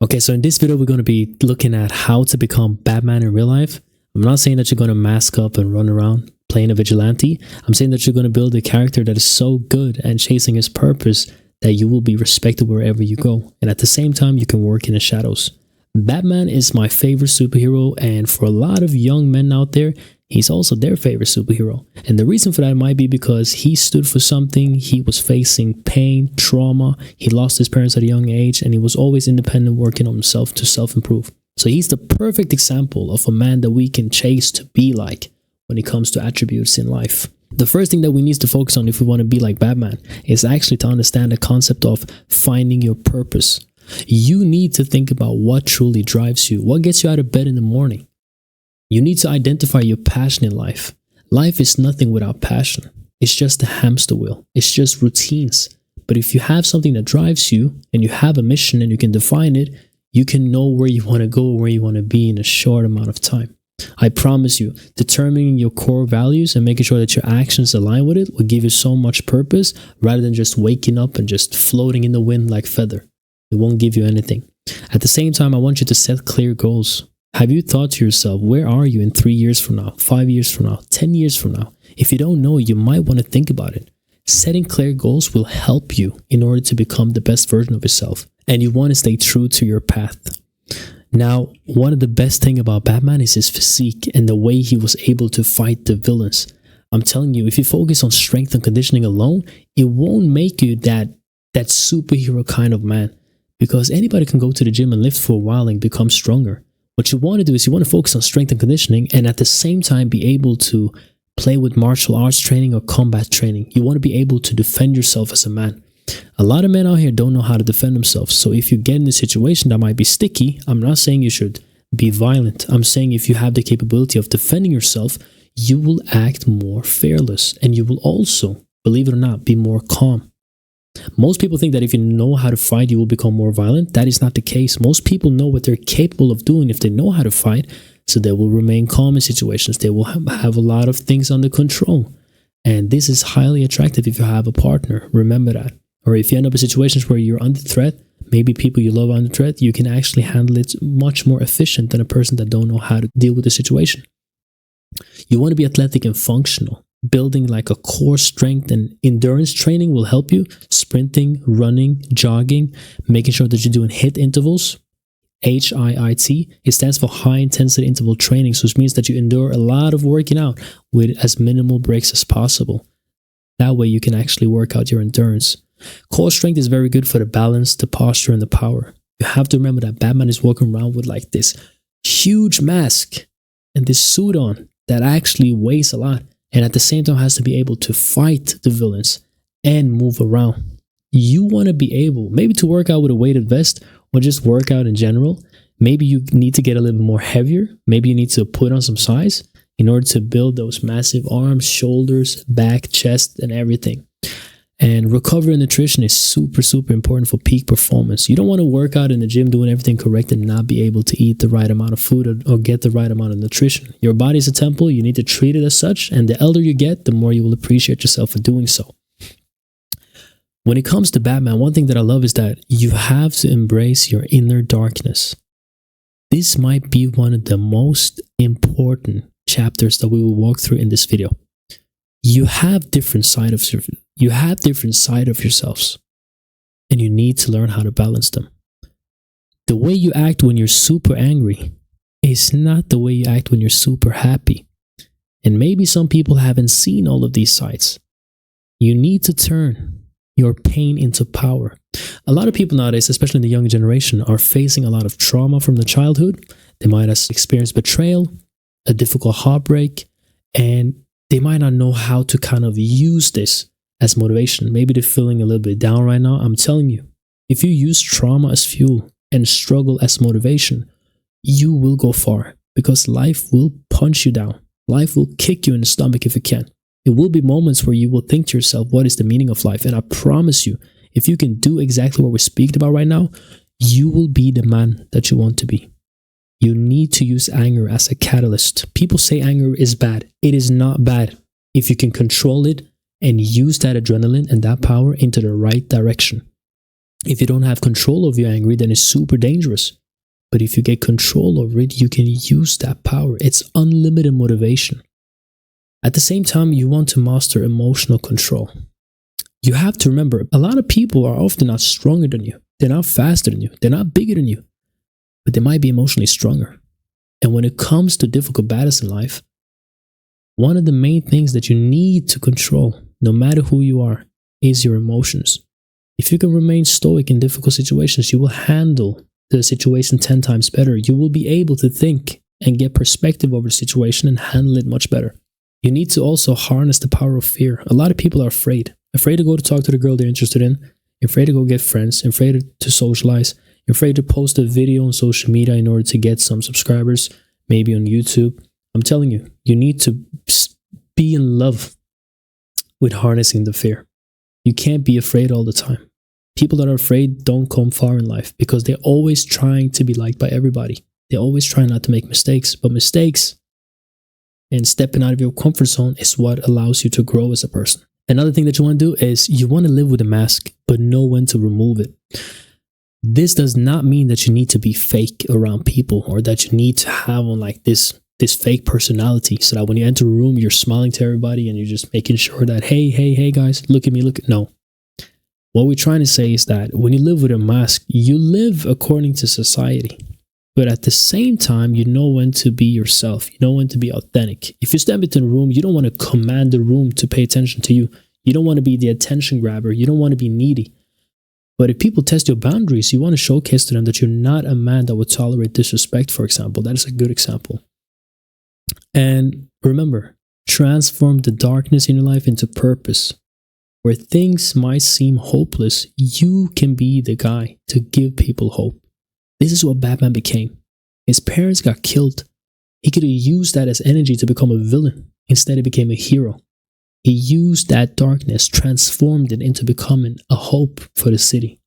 Okay, so in this video, we're going to be looking at how to become Batman in real life. I'm not saying that you're going to mask up and run around playing a vigilante. I'm saying that you're going to build a character that is so good and chasing his purpose that you will be respected wherever you go. And at the same time, you can work in the shadows. Batman is my favorite superhero, and for a lot of young men out there, he's also their favorite superhero. And the reason for that might be because he stood for something. He was facing pain, trauma. He lost his parents at a young age, and he was always independent, working on himself to self-improve. So he's the perfect example of a man that we can chase to be like when it comes to attributes in life. The first thing that we need to focus on if we want to be like Batman is actually to understand the concept of finding your purpose. You need to think about what truly drives you, what gets you out of bed in the morning. You need to identify your passion in life. Life is nothing without passion. It's just a hamster wheel. It's just routines. But if you have something that drives you and you have a mission and you can define it, you can know where you want to go, where you want to be in a short amount of time. I promise you, determining your core values and making sure that your actions align with it will give you so much purpose rather than just waking up and just floating in the wind like feather. It won't give you anything. At the same time, I want you to set clear goals. Have you thought to yourself, where are you in 3 years from now, 5 years from now, 10 years from now? If you don't know, you might want to think about it. Setting clear goals will help you in order to become the best version of yourself. And you want to stay true to your path. Now, one of the best things about Batman is his physique and the way he was able to fight the villains. I'm telling you, if you focus on strength and conditioning alone, it won't make you that superhero kind of man. Because anybody can go to the gym and lift for a while and become stronger. What you want to do is you want to focus on strength and conditioning and at the same time be able to play with martial arts training or combat training. You want to be able to defend yourself as a man. A lot of men out here don't know how to defend themselves. So if you get in a situation that might be sticky, I'm not saying you should be violent. I'm saying if you have the capability of defending yourself, you will act more fearless and you will also, believe it or not, be more calm. Most people think that if you know how to fight, you will become more violent. That is not the case. Most people know what they're capable of doing if they know how to fight, so they will remain calm in situations. They will have a lot of things under control. And this is highly attractive if you have a partner. Remember that. Or if you end up in situations where you're under threat, maybe people you love are under threat, you can actually handle it much more efficient than a person that don't know how to deal with the situation. You want to be athletic and functional. Building like a core strength and endurance training will help you. Sprinting, running, jogging, making sure that you're doing HIIT intervals. HIIT. It stands for high intensity interval training, so it means that you endure a lot of working out with as minimal breaks as possible. That way you can actually work out your endurance. Core strength is very good for the balance, the posture, and the power. You have to remember that Batman is walking around with like this huge mask and this suit on that actually weighs a lot. And at the same time has to be able to fight the villains and move around. You want to be able maybe to work out with a weighted vest or just work out in general. Maybe you need to get a little bit more heavier. Maybe you need to put on some size in order to build those massive arms, shoulders, back, chest, and everything. And recovery and nutrition is super, super important for peak performance. You don't want to work out in the gym doing everything correct and not be able to eat the right amount of food or get the right amount of nutrition. Your body is a temple. You need to treat it as such. And the elder you get, the more you will appreciate yourself for doing so. When it comes to Batman, one thing that I love is that you have to embrace your inner darkness. This might be one of the most important chapters that we will walk through in this video. You have different side of yourselves, and you need to learn how to balance them. The way you act when you're super angry is not the way you act when you're super happy. And maybe some people haven't seen all of these sides. You need to turn your pain into power. A lot of people nowadays, especially in the younger generation, are facing a lot of trauma from the childhood. They might have experienced betrayal, a difficult heartbreak, and they might not know how to kind of use this as motivation. Maybe they're feeling a little bit down right now. I'm telling you, if you use trauma as fuel and struggle as motivation, you will go far because life will punch you down. Life will kick you in the stomach if it can. It will be moments where you will think to yourself, what is the meaning of life? And I promise you, if you can do exactly what we're speaking about right now, you will be the man that you want to be. You need to use anger as a catalyst. People say anger is bad. It is not bad if you can control it and use that adrenaline and that power into the right direction. If you don't have control of your anger, then it's super dangerous. But if you get control over it, you can use that power. It's unlimited motivation. At the same time, you want to master emotional control. You have to remember, a lot of people are often not stronger than you. They're not faster than you. They're not bigger than you. But they might be emotionally stronger. And when it comes to difficult battles in life, one of the main things that you need to control, no matter who you are, is your emotions. If you can remain stoic in difficult situations, you will handle the situation 10 times better. You will be able to think and get perspective over the situation and handle it much better. You need to also harness the power of fear. A lot of people are afraid to go to talk to the girl they're interested in, afraid to go get friends, afraid to socialize, afraid to post a video on social media in order to get some subscribers, maybe on YouTube. I'm telling you, you need to be in love with harnessing the fear. You can't be afraid all the time. People that are afraid don't come far in life because they're always trying to be liked by everybody. They're always trying not to make mistakes, but mistakes and stepping out of your comfort zone is what allows you to grow as a person. Another thing that you want to do is you want to live with a mask, but know when to remove it. This does not mean that you need to be fake around people or that you need to have on like this fake personality so that when you enter a room, you're smiling to everybody and you're just making sure that, hey guys, look at me, No. What we're trying to say is that when you live with a mask, you live according to society. But at the same time, you know when to be yourself. You know when to be authentic. If you step into a room, you don't want to command the room to pay attention to you. You don't want to be the attention grabber. You don't want to be needy. But if people test your boundaries, you want to showcase to them that you're not a man that would tolerate disrespect, for example. That is a good example. And remember, transform the darkness in your life into purpose. Where things might seem hopeless, you can be the guy to give people hope. This is what Batman became. His parents got killed. He could have used that as energy to become a villain. Instead, he became a hero. He used that darkness, transformed it into becoming a hope for the city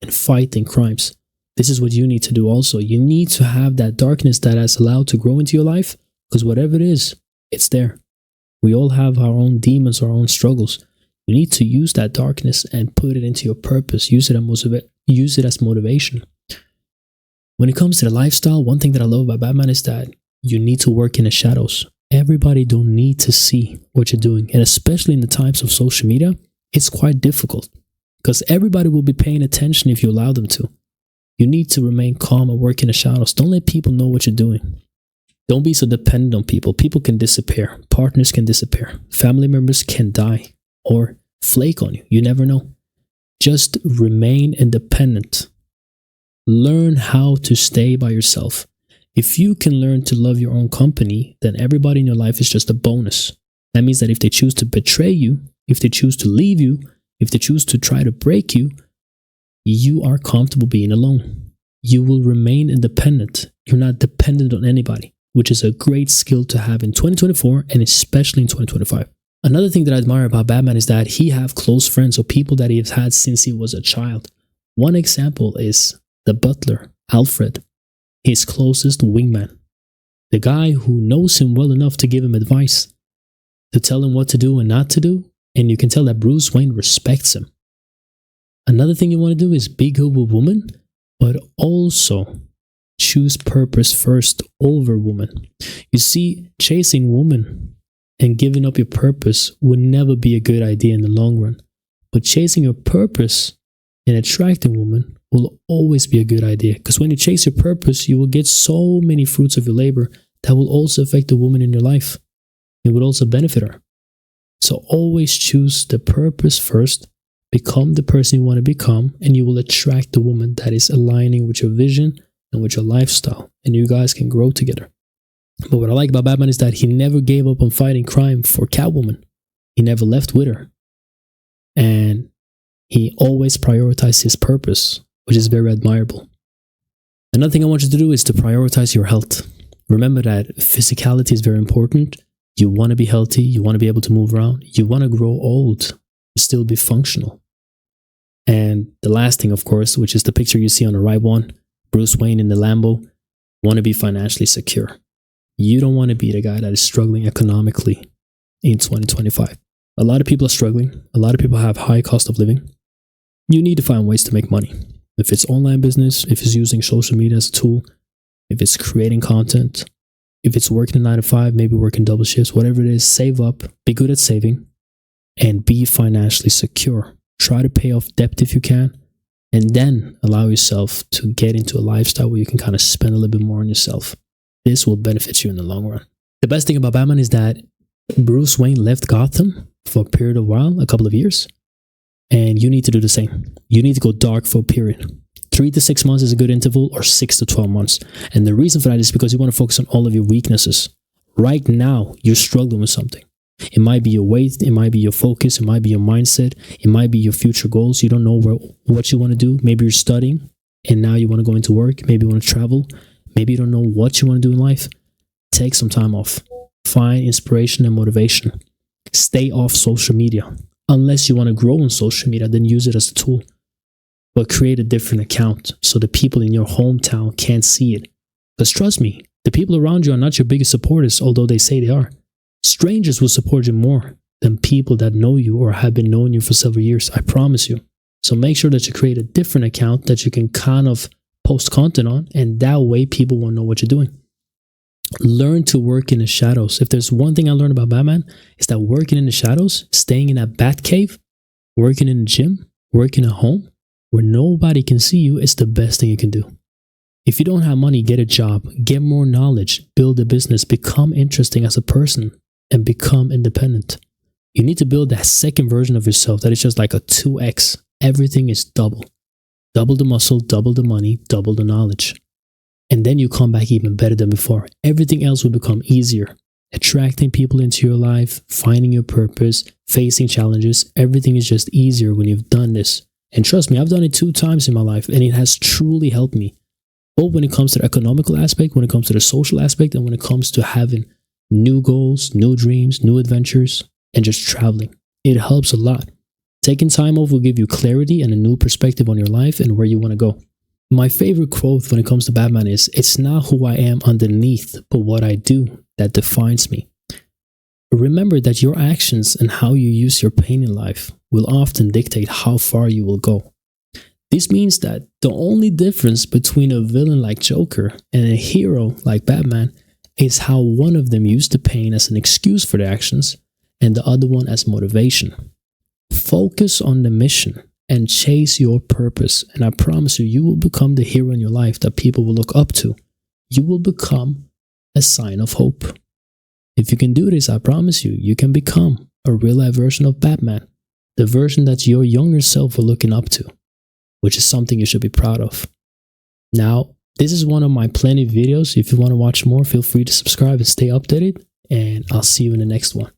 and fighting crimes. This is what you need to do also. You need to have that darkness that has allowed to grow into your life, because whatever it is, it's there. We all have our own demons, our own struggles. You need to use that darkness and put it into your purpose. Use it as motivation. When it comes to the lifestyle, one thing that I love about Batman is that you need to work in the shadows. Everybody don't need to see what you're doing. And especially in the times of social media, it's quite difficult because everybody will be paying attention if you allow them to. You need to remain calm and work in the shadows. Don't let people know what you're doing. Don't be so dependent on people. People can disappear. Partners can disappear. Family members can die or flake on you. You never know. Just remain independent. Learn how to stay by yourself. If you can learn to love your own company, then everybody in your life is just a bonus. That means that if they choose to betray you, if they choose to leave you, if they choose to try to break you, you are comfortable being alone. You will remain independent. You're not dependent on anybody, which is a great skill to have in 2024 and especially in 2025. Another thing that I admire about Batman is that he have close friends or people that he has had since he was a child. One example is the butler, Alfred, his closest wingman. The guy who knows him well enough to give him advice, to tell him what to do and not to do, and you can tell that Bruce Wayne respects him. Another thing you want to do is be good with women, but also choose purpose first over women. You see, chasing women and giving up your purpose would never be a good idea in the long run. But chasing your purpose and attracting women will always be a good idea. Because when you chase your purpose, you will get so many fruits of your labor that will also affect the woman in your life. It will also benefit her. So always choose the purpose first. Become the person you want to become, and you will attract the woman that is aligning with your vision and with your lifestyle, and you guys can grow together. But what I like about Batman is that he never gave up on fighting crime for Catwoman. He never left with her. And he always prioritized his purpose, which is very admirable. Another thing I want you to do is to prioritize your health. Remember that physicality is very important. You want to be healthy. You want to be able to move around. You want to grow old, still be functional. And the last thing, of course, which is the picture you see on the right one, Bruce Wayne in the Lambo, want to be financially secure. You don't want to be the guy that is struggling economically in 2025. A lot of people are struggling. A lot of people have high cost of living. you need to find ways to make money. If it's online business, if it's using social media as a tool, if it's creating content, if it's working a 9 to 5, maybe working double shifts, whatever it is, save up, be good at saving, and be financially secure. Try to pay off debt if you can, and then allow yourself to get into a lifestyle where you can kind of spend a little bit more on yourself. This will benefit you in the long run. The best thing about Batman is that Bruce Wayne left Gotham for a period of while, a couple of years, and you need to do the same. You need to go dark for a period. 3 to 6 months is a good interval, or 6 to 12 months. And the reason for that is because you want to focus on all of your weaknesses. Right now, you're struggling with something. It might be your weight, it might be your focus, it might be your mindset, it might be your future goals. You don't know what you want to do. Maybe you're studying and now you want to go into work. Maybe you want to travel. Maybe you don't know what you want to do in life. Take some time off. Find inspiration and motivation. Stay off social media. Unless you want to grow on social media, then use it as a tool. But create a different account so the people in your hometown can't see it. Because trust me, the people around you are not your biggest supporters, although they say they are. Strangers will support you more than people that know you or have been knowing you for several years. I promise you. So make sure that you create a different account that you can kind of post content on, and that way people won't know what you're doing. Learn to work in the shadows. If there's one thing I learned about Batman, it's that working in the shadows, staying in that bat cave, working in the gym, working at home, where nobody can see you, is the best thing you can do. If you don't have money, get a job, get more knowledge, build a business, become interesting as a person, and become independent. You need to build that second version of yourself that is just like a 2x. Everything is double. Double the muscle, double the money, double the knowledge. And then you come back even better than before. Everything else will become easier. Attracting people into your life, finding your purpose, facing challenges, everything is just easier when you've done this. And trust me, I've done it 2 times in my life, and it has truly helped me. Both when it comes to the economical aspect, when it comes to the social aspect, and when it comes to having new goals, new dreams, new adventures, and just traveling. It helps a lot. Taking time off will give you clarity and a new perspective on your life and where you want to go. My favorite quote when it comes to Batman is, "It's not who I am underneath, but what I do that defines me." Remember that your actions and how you use your pain in life will often dictate how far you will go. This means that the only difference between a villain like Joker and a hero like Batman is how one of them used the pain as an excuse for their actions and the other one as motivation. Focus on the mission and chase your purpose, and I promise you, you will become the hero in your life that people will look up to. You will become a sign of hope. If you can do this, I promise you, you can become a real-life version of Batman, the version that your younger self were looking up to, which is something you should be proud of. Now, this is one of my plenty of videos. If you want to watch more, feel free to subscribe and stay updated, and I'll see you in the next one.